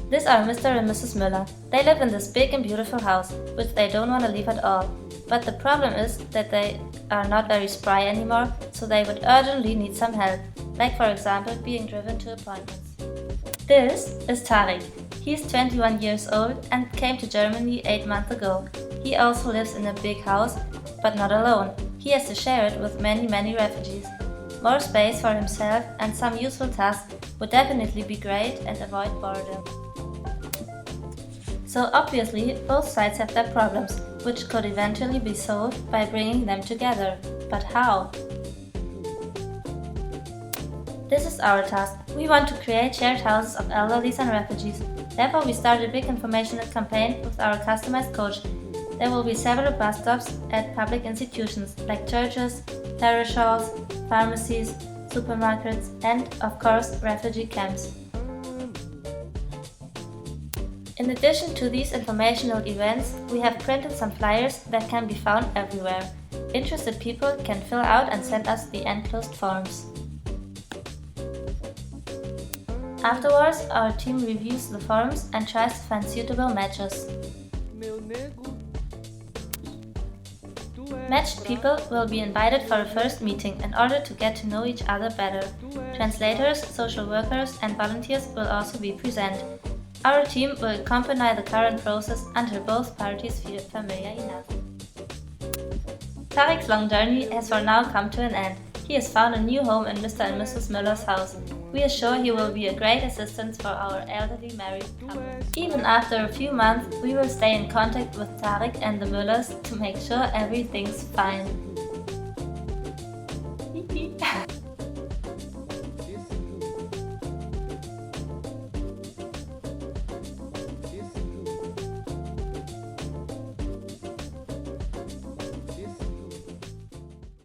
These are Mr. and Mrs. Müller. They live in this big and beautiful house, which they don't want to leave at all. But the problem is that they are not very spry anymore, so they would urgently need some help, like for example being driven to appointments. This is Tarek. He's 21 years old and came to Germany 8 months ago. He also lives in a big house, but not alone. He has to share it with many refugees. More space for himself and some useful tasks would definitely be great and avoid boredom. So obviously, both sides have their problems, which could eventually be solved by bringing them together. But how? This is our task. We want to create shared houses of elderlies and refugees. Therefore, we started a big informational campaign with our customized coach. There will be several bus stops at public institutions like churches, parish halls, pharmacies, supermarkets, and, of course, refugee camps. In addition to these informational events, we have printed some flyers that can be found everywhere. Interested people can fill out and send us the enclosed forms. Afterwards, our team reviews the forms and tries to find suitable matches. Matched people will be invited for a first meeting in order to get to know each other better. Translators, social workers, and volunteers will also be present. Our team will accompany the current process until both parties feel familiar enough. Tarek's long journey has for now come to an end. He has found a new home in Mr. and Mrs. Müller's house. We are sure he will be a great assistance for our elderly married couple. Even after a few months, we will stay in contact with Tarek and the Müllers to make sure everything's fine.